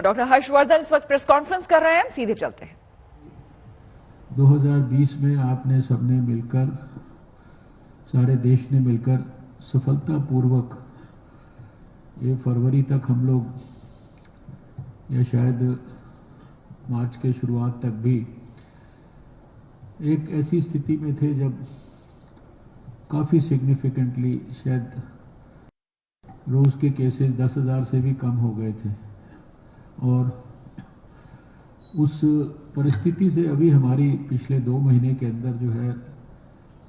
और डॉक्टर हर्षवर्धन इस वक्त प्रेस कॉन्फ्रेंस कर रहे हैं, सीधे चलते हैं। 2020 में आपने सबने मिलकर, सारे देश ने मिलकर सफलतापूर्वक ये फरवरी तक हम लोग या शायद मार्च के शुरुआत तक भी एक ऐसी स्थिति में थे जब काफ़ी सिग्निफिकेंटली शायद रोज़ के केसेस 10,000 से भी कम हो गए थे। और उस परिस्थिति से अभी हमारी पिछले 2 महीने के अंदर जो है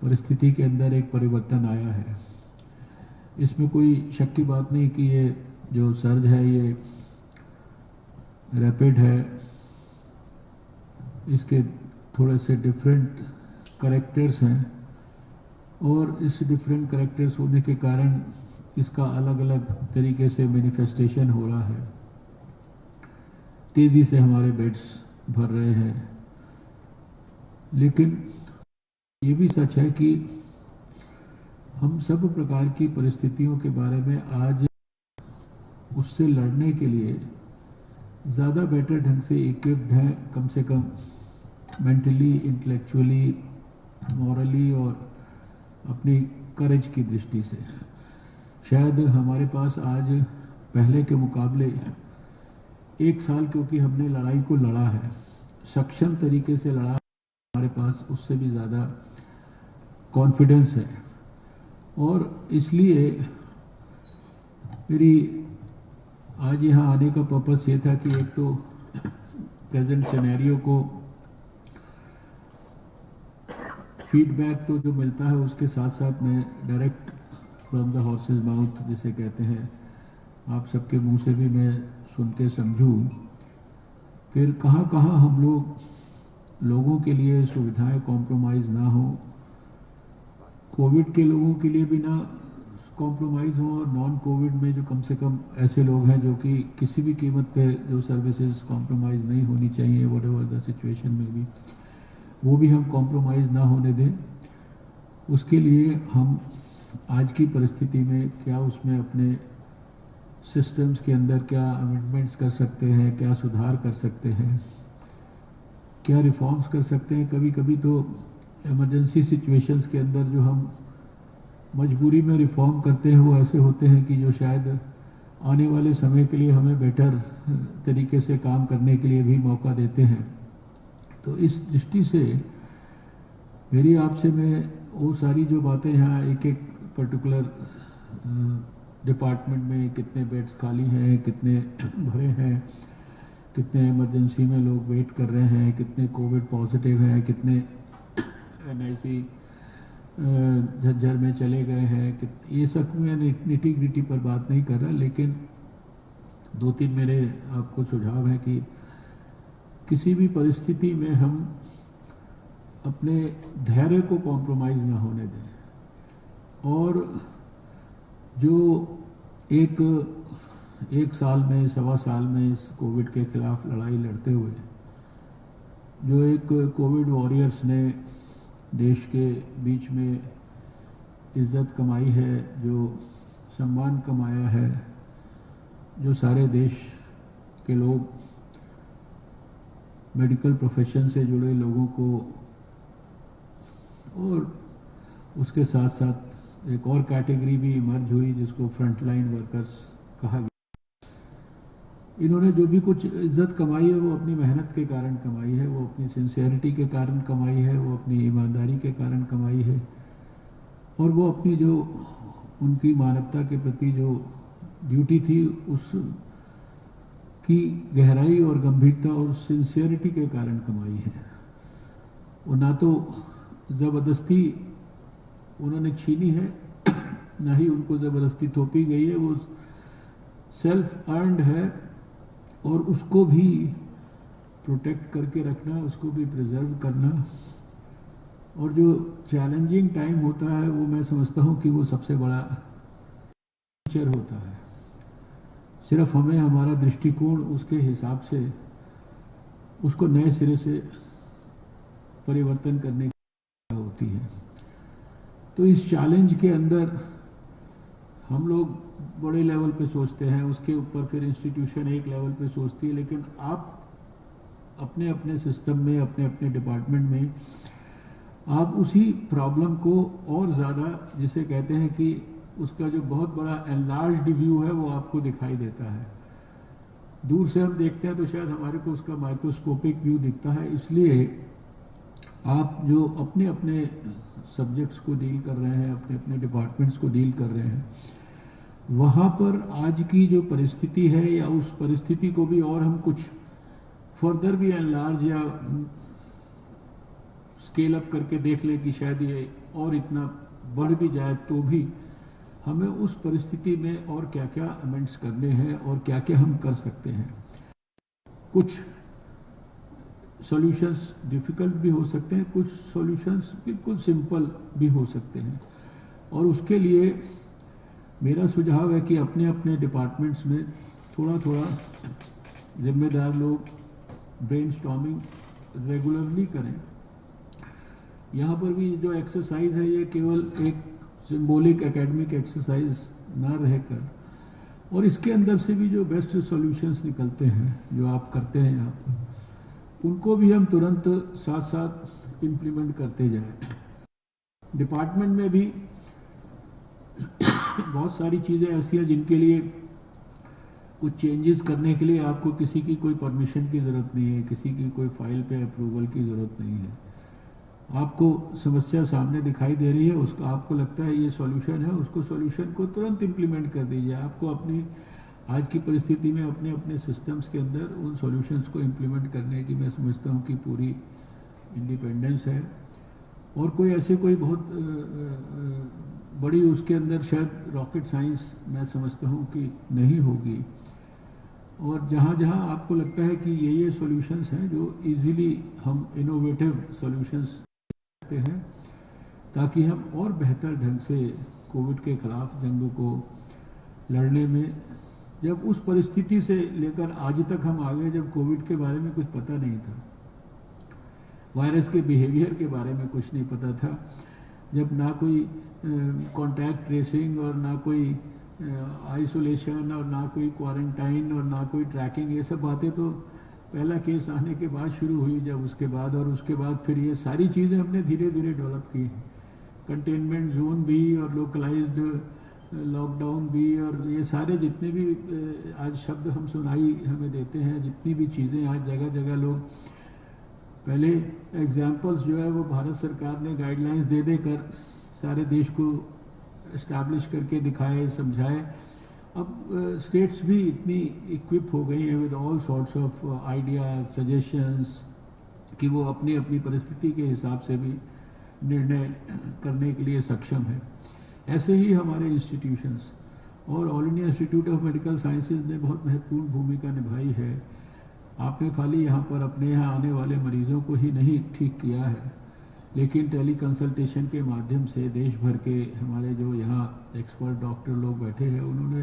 परिस्थिति के अंदर एक परिवर्तन आया है। इसमें कोई शक की बात नहीं कि ये जो सर्ज है ये रैपिड है, इसके थोड़े से डिफरेंट करैक्टर्स हैं और इस डिफरेंट करैक्टर्स होने के कारण इसका अलग अलग तरीके से मैनिफेस्टेशन हो रहा है। तेजी से हमारे बेड्स भर रहे हैं, लेकिन ये भी सच है कि हम सब प्रकार की परिस्थितियों के बारे में आज उससे लड़ने के लिए ज़्यादा बेटर ढंग से इक्विप्ड हैं, कम से कम मेंटली, इंटेलेक्चुअली, मॉरली और अपनी करेज की दृष्टि से। शायद हमारे पास आज पहले के मुकाबले 1 साल क्योंकि हमने लड़ाई को लड़ा है, सक्षम तरीके से लड़ा, हमारे पास उससे भी ज़्यादा कॉन्फिडेंस है। और इसलिए मेरी आज यहाँ आने का पर्पस ये था कि एक तो प्रेजेंट सिनेरियो को फीडबैक तो जो मिलता है उसके साथ साथ मैं direct from the horses mouth जिसे कहते हैं, आप सबके मुंह से भी मैं सुन के समझूं, फिर कहाँ कहाँ हम लोगों के लिए सुविधाएं कॉम्प्रोमाइज़ ना हो, कोविड के लोगों के लिए भी ना कॉम्प्रोमाइज़ हो और नॉन कोविड में जो कम से कम ऐसे लोग हैं जो कि किसी भी कीमत पे जो सर्विसेज कॉम्प्रोमाइज़ नहीं होनी चाहिए, वट एवर द सिचुएशन में भी, वो भी हम कॉम्प्रोमाइज़ ना होने दें। उसके लिए हम आज की परिस्थिति में क्या उसमें अपने सिस्टम्स के अंदर क्या अमेंडमेंट्स कर सकते हैं, क्या सुधार कर सकते हैं, क्या रिफॉर्म्स कर सकते हैं। कभी कभी तो इमरजेंसी सिचुएशंस के अंदर जो हम मजबूरी में रिफॉर्म करते हैं वो ऐसे होते हैं कि जो शायद आने वाले समय के लिए हमें बेटर तरीके से काम करने के लिए भी मौका देते हैं। तो इस दृष्टि से मेरी आपसे मैं वो सारी जो बातें यहाँ एक एक पर्टिकुलर डिपार्टमेंट में कितने बेड्स खाली हैं, कितने भरे हैं, कितने इमरजेंसी में लोग वेट कर रहे हैं, कितने कोविड पॉजिटिव हैं, कितने एनआईसी झज्जर में चले गए हैं, ये सब मैं निटी ग्रिटी पर बात नहीं कर रहा, लेकिन 2-3 मेरे आपको सुझाव हैं कि किसी भी परिस्थिति में हम अपने धैर्य को कॉम्प्रोमाइज़ ना होने दें और जो एक साल में, 1.25 साल में इस कोविड के खिलाफ लड़ाई लड़ते हुए जो एक कोविड वॉरियर्स ने देश के बीच में इज्जत कमाई है, जो सम्मान कमाया है, जो सारे देश के लोग, मेडिकल प्रोफेशन से जुड़े लोगों को और उसके साथ साथ एक और कैटेगरी भी इमर्ज हुई जिसको फ्रंटलाइन वर्कर्स कहा गया। इन्होंने जो भी कुछ इज्जत कमाई है वो अपनी मेहनत के कारण कमाई है, वो अपनी सिंसियरिटी के कारण कमाई है, वो अपनी ईमानदारी के कारण कमाई है और वो अपनी जो उनकी मानवता के प्रति जो ड्यूटी थी उस की गहराई और गंभीरता और सिंसियरिटी के कारण कमाई है। वो ना तो ज़बरदस्ती उन्होंने छीनी है, ना ही उनको ज़बरदस्ती थोपी गई है, वो सेल्फ अर्नड है और उसको भी प्रोटेक्ट करके रखना, उसको भी प्रिजर्व करना। और जो चैलेंजिंग टाइम होता है वो मैं समझता हूँ कि वो सबसे बड़ा टीचर होता है। सिर्फ हमें हमारा दृष्टिकोण उसके हिसाब से उसको नए सिरे से परिवर्तन करने की होती है। तो इस चैलेंज के अंदर हम लोग बड़े लेवल पे सोचते हैं, उसके ऊपर फिर इंस्टीट्यूशन एक लेवल पे सोचती है, लेकिन आप अपने अपने सिस्टम में, अपने अपने डिपार्टमेंट में आप उसी प्रॉब्लम को और ज़्यादा, जिसे कहते हैं कि उसका जो बहुत बड़ा एनलार्ज्ड व्यू है वो आपको दिखाई देता है। दूर से हम देखते हैं तो शायद हमारे को उसका माइक्रोस्कोपिक व्यू दिखता है। इसलिए आप जो अपने अपने सब्जेक्ट्स को डील कर रहे हैं, अपने अपने डिपार्टमेंट्स को डील कर रहे हैं, वहाँ पर आज की जो परिस्थिति है या उस परिस्थिति को भी और हम कुछ फर्दर भी एनलार्ज या स्केल अप करके देख लें कि शायद ये और इतना बढ़ भी जाए तो भी हमें उस परिस्थिति में और क्या क्या अमेंड्स करने हैं और क्या क्या हम कर सकते हैं। कुछ सॉल्यूशंस डिफिकल्ट भी हो सकते हैं, कुछ सॉल्यूशंस बिल्कुल सिंपल भी हो सकते हैं, और उसके लिए मेरा सुझाव है कि अपने अपने डिपार्टमेंट्स में थोड़ा थोड़ा जिम्मेदार लोग ब्रेनस्टॉर्मिंग रेगुलरली करें। यहाँ पर भी जो एक्सरसाइज है ये केवल एक सिंबॉलिक एकेडमिक एक्सरसाइज ना रहकर, और इसके अंदर से भी जो बेस्ट सॉल्यूशंस निकलते हैं जो आप करते हैं यहाँ पर, उनको भी हम तुरंत साथ साथ इम्प्लीमेंट करते जाएं। डिपार्टमेंट में भी बहुत सारी चीज़ें ऐसी हैं जिनके लिए कुछ चेंजेस करने के लिए आपको किसी की कोई परमिशन की ज़रूरत नहीं है, किसी की कोई फाइल पे अप्रूवल की ज़रूरत नहीं है। आपको समस्या सामने दिखाई दे रही है, उसका आपको लगता है ये सॉल्यूशन है, उसको सॉल्यूशन को तुरंत इम्प्लीमेंट कर दीजिए। आपको अपनी आज की परिस्थिति में अपने अपने सिस्टम्स के अंदर उन सॉल्यूशंस को इम्प्लीमेंट करने की मैं समझता हूँ कि पूरी इंडिपेंडेंस है, और कोई ऐसे कोई बहुत बड़ी उसके अंदर शायद रॉकेट साइंस मैं समझता हूँ कि नहीं होगी। और जहाँ जहाँ आपको लगता है कि ये सॉल्यूशंस हैं जो इजीली हम इनोवेटिव सॉल्यूशंस करते हैं, ताकि हम और बेहतर ढंग से कोविड के खिलाफ जंग को लड़ने में, जब उस परिस्थिति से लेकर आज तक हम आ गए जब कोविड के बारे में कुछ पता नहीं था, वायरस के बिहेवियर के बारे में कुछ नहीं पता था, जब ना कोई कॉन्टैक्ट ट्रेसिंग और ना कोई आइसोलेशन और ना कोई क्वारंटाइन और ना कोई ट्रैकिंग, ये सब बातें तो पहला केस आने के बाद शुरू हुई, जब उसके बाद और उसके बाद फिर ये सारी चीज़ें हमने धीरे धीरे डेवलप की हैं। कंटेनमेंट जोन भी और लोकलाइज्ड लॉकडाउन भी, और ये सारे जितने भी आज शब्द हम सुनाई हमें देते हैं, जितनी भी चीज़ें आज जगह जगह लोग, पहले एग्जाम्पल्स जो है वो भारत सरकार ने गाइडलाइंस दे देकर सारे देश को इस्टेब्लिश करके दिखाए, समझाए। अब स्टेट्स भी इतनी इक्विप हो गई हैं with all sorts of idea suggestions कि वो अपनी अपनी परिस्थिति के हिसाब से भी निर्णय करने के लिए सक्षम है। ऐसे ही हमारे इंस्टीट्यूशंस और all India institute of medical sciences ने बहुत महत्वपूर्ण भूमिका निभाई है। आपने खाली यहाँ पर अपने यहाँ आने वाले मरीजों को ही नहीं ठीक किया है, लेकिन टेली कंसल्टेशन के माध्यम से देश भर के हमारे जो यहाँ एक्सपर्ट डॉक्टर लोग बैठे हैं, उन्होंने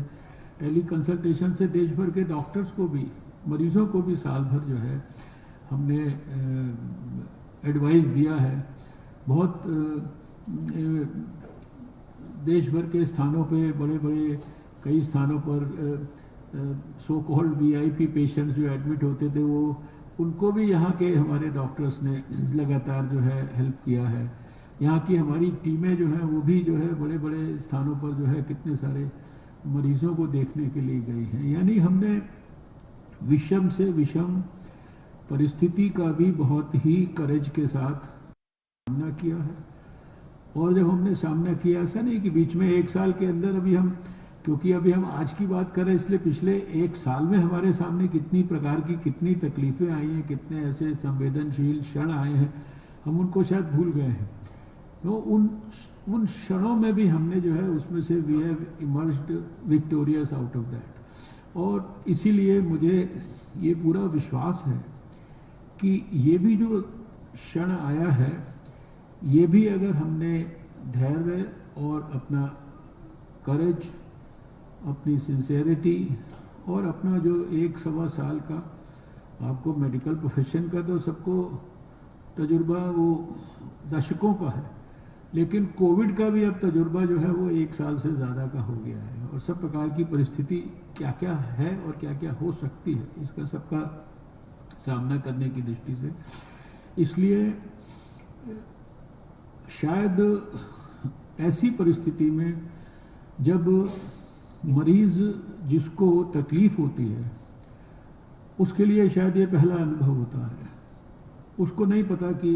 टेली कंसल्टेशन से देश भर के डॉक्टर्स को भी, मरीजों को भी साल भर जो है हमने एडवाइस दिया है। बहुत देश भर के स्थानों पे, बड़े बड़े कई स्थानों पर सो कॉल्ड वीआईपी पेशेंट्स जो एडमिट होते थे, वो उनको भी यहाँ के हमारे डॉक्टर्स ने लगातार जो है हेल्प किया है। यहाँ की हमारी टीमें जो हैं वो भी जो है बड़े बड़े स्थानों पर जो है कितने सारे मरीजों को देखने के लिए गई हैं। यानी हमने विषम से विषम परिस्थिति का भी बहुत ही करेज के साथ सामना किया है। और जब हमने सामना किया, ऐसा नहीं कि बीच में एक साल के अंदर, अभी हम, क्योंकि अभी हम आज की बात कर रहे हैं, इसलिए पिछले एक साल में हमारे सामने कितनी प्रकार की कितनी तकलीफें आई हैं, कितने ऐसे संवेदनशील क्षण आए हैं, हम उनको शायद भूल गए हैं। तो उन क्षणों में भी हमने जो है उसमें से we have emerged victorious out of that. और इसीलिए मुझे ये पूरा विश्वास है कि ये भी जो क्षण आया है, ये भी अगर हमने धैर्य और अपना करेज, अपनी सिंसेरिटी और अपना जो 1-1.25 साल का, आपको मेडिकल प्रोफेशन का तो सबको तजुर्बा वो दशकों का है, लेकिन कोविड का भी अब तजुर्बा जो है वो 1 साल से ज़्यादा का हो गया है, और सब प्रकार की परिस्थिति क्या क्या है और क्या क्या हो सकती है इसका सबका सामना करने की दृष्टि से, इसलिए शायद ऐसी परिस्थिति में जब मरीज जिसको तकलीफ होती है उसके लिए शायद ये पहला अनुभव होता है। उसको नहीं पता कि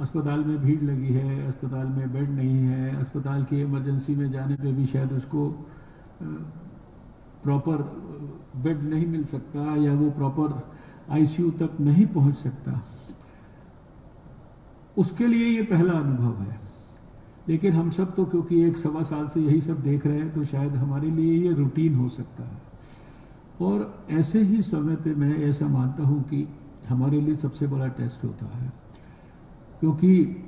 अस्पताल में भीड़ लगी है, अस्पताल में बेड नहीं है, अस्पताल की इमरजेंसी में जाने पे भी शायद उसको प्रॉपर बेड नहीं मिल सकता या वो प्रॉपर आईसीयू तक नहीं पहुंच सकता। उसके लिए ये पहला अनुभव है। लेकिन हम सब तो क्योंकि 1-1.25 साल से यही सब देख रहे हैं, तो शायद हमारे लिए ये रूटीन हो सकता है। और ऐसे ही समय पे मैं ऐसा मानता हूं कि हमारे लिए सबसे बड़ा टेस्ट होता है, क्योंकि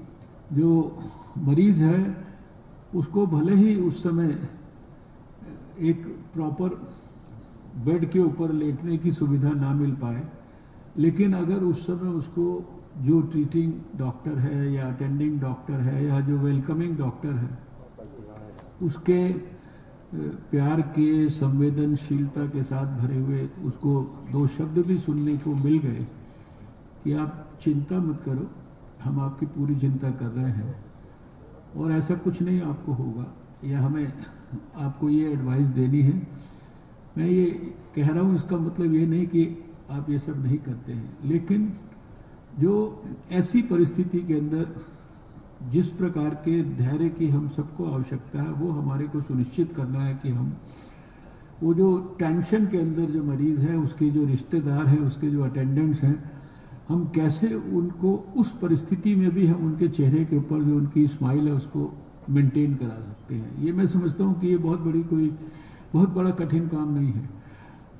जो मरीज है उसको भले ही उस समय एक प्रॉपर बेड के ऊपर लेटने की सुविधा ना मिल पाए, लेकिन अगर उस समय उसको जो ट्रीटिंग डॉक्टर है या अटेंडिंग डॉक्टर है या जो वेलकमिंग डॉक्टर है उसके प्यार के संवेदनशीलता के साथ भरे हुए उसको 2 शब्द भी सुनने को मिल गए कि आप चिंता मत करो, हम आपकी पूरी चिंता कर रहे हैं और ऐसा कुछ नहीं आपको होगा, या हमें आपको ये एडवाइस देनी है। मैं ये कह रहा हूँ, इसका मतलब ये नहीं कि आप ये सब नहीं करते हैं, लेकिन जो ऐसी परिस्थिति के अंदर जिस प्रकार के धैर्य की हम सबको आवश्यकता है, वो हमारे को सुनिश्चित करना है कि हम वो जो टेंशन के अंदर जो मरीज है, उसके जो रिश्तेदार हैं, उसके जो अटेंडेंट्स हैं, हम कैसे उनको उस परिस्थिति में भी हम उनके चेहरे के ऊपर जो उनकी स्माइल है उसको मेंटेन करा सकते हैं। ये मैं समझता हूँ कि ये बहुत बड़ा कठिन काम नहीं है।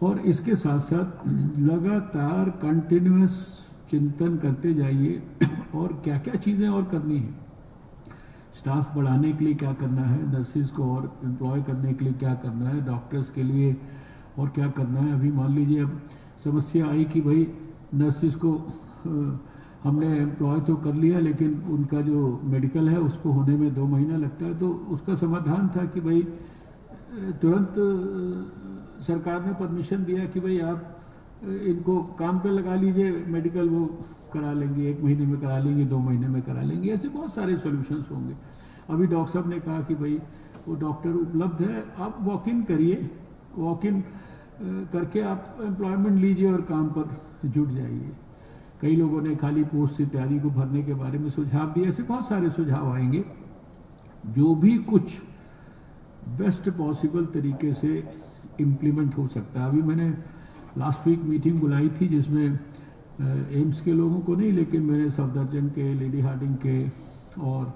और इसके साथ साथ लगातार कंटिन्यूअस चिंतन करते जाइए और क्या क्या चीज़ें और करनी है। स्टाफ बढ़ाने के लिए क्या करना है, नर्सिस को और एम्प्लॉय करने के लिए क्या करना है, डॉक्टर्स के लिए और क्या करना है। अभी मान लीजिए अब समस्या आई कि भाई नर्सिस को हमने एम्प्लॉय तो कर लिया, लेकिन उनका जो मेडिकल है उसको होने में 2 महीना लगता है। तो उसका समाधान था कि भाई तुरंत सरकार ने परमिशन दिया कि भाई आप इनको काम पे लगा लीजिए, मेडिकल वो करा लेंगे, 1 महीने में करा लेंगे, 2 महीने में करा लेंगे। ऐसे बहुत सारे सॉल्यूशंस होंगे। अभी डॉक्टर साहब ने कहा कि भाई वो डॉक्टर उपलब्ध है, आप वॉक इन करिए, वॉक इन करके आप एम्प्लॉयमेंट लीजिए और काम पर जुट जाइए। कई लोगों ने खाली पोस्ट इत्यादि को भरने के बारे में सुझाव दिए। ऐसे बहुत सारे सुझाव आएंगे। जो भी कुछ बेस्ट पॉसिबल तरीके से इम्प्लीमेंट हो सकता है। अभी मैंने लास्ट वीक मीटिंग बुलाई थी जिसमें एम्स के लोगों को नहीं, लेकिन मैंने सफदरजंग के, लेडी हार्डिंग के और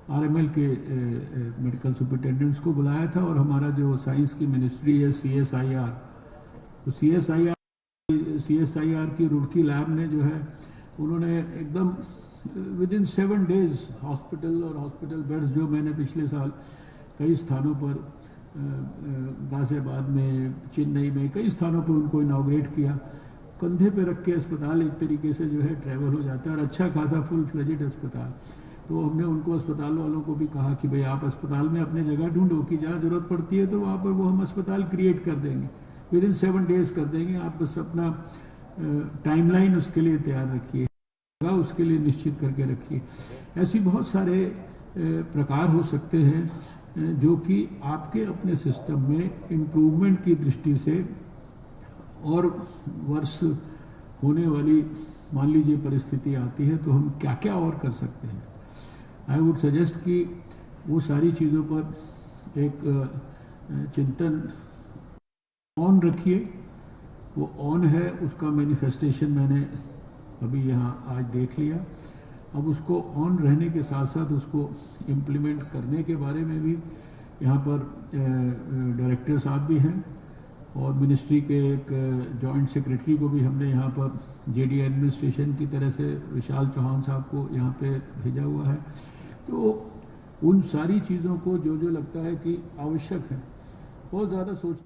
आरएमएल के मेडिकल सुपरिटेंडेंट्स को बुलाया था। और हमारा जो साइंस की मिनिस्ट्री है CSIR, तो CSIR की रुड़की लैब ने जो है उन्होंने एकदम विदिन 7 डेज हॉस्पिटल और हॉस्पिटल बेड्स जो मैंने पिछले साल कई स्थानों पर गाजियाबाद में, चेन्नई में, कई स्थानों पर उनको इनॉग्रेट किया। कंधे पे रख के अस्पताल एक तरीके से जो है ट्रैवल हो जाता है, और अच्छा खासा फुल फ्लेजेड अस्पताल। तो हमने उनको अस्पताल वालों को भी कहा कि भाई आप अस्पताल में अपनी जगह ढूंढो कि जहाँ जरूरत पड़ती है तो वहाँ पर वो हम अस्पताल क्रिएट कर देंगे, विदिन 7 डेज कर देंगे। आप बस अपना टाइमलाइन उसके लिए तैयार रखिए, उसके लिए निश्चित करके रखिए। ऐसी बहुत सारे प्रकार हो सकते हैं जो कि आपके अपने सिस्टम में इम्प्रूवमेंट की दृष्टि से और वर्ष होने वाली मान लीजिए परिस्थिति आती है तो हम क्या क्या और कर सकते हैं। आई वुड सजेस्ट कि वो सारी चीज़ों पर एक चिंतन ऑन रखिए। वो ऑन है, उसका मैनिफेस्टेशन मैंने अभी यहाँ आज देख लिया। अब उसको ऑन रहने के साथ साथ उसको इम्प्लीमेंट करने के बारे में भी यहाँ पर डायरेक्टर साहब भी हैं और मिनिस्ट्री के एक जॉइंट सेक्रेटरी को भी हमने यहाँ पर जेडी एडमिनिस्ट्रेशन की तरह से विशाल चौहान साहब को यहाँ पे भेजा हुआ है। तो उन सारी चीज़ों को जो लगता है कि आवश्यक है, बहुत ज़्यादा सोच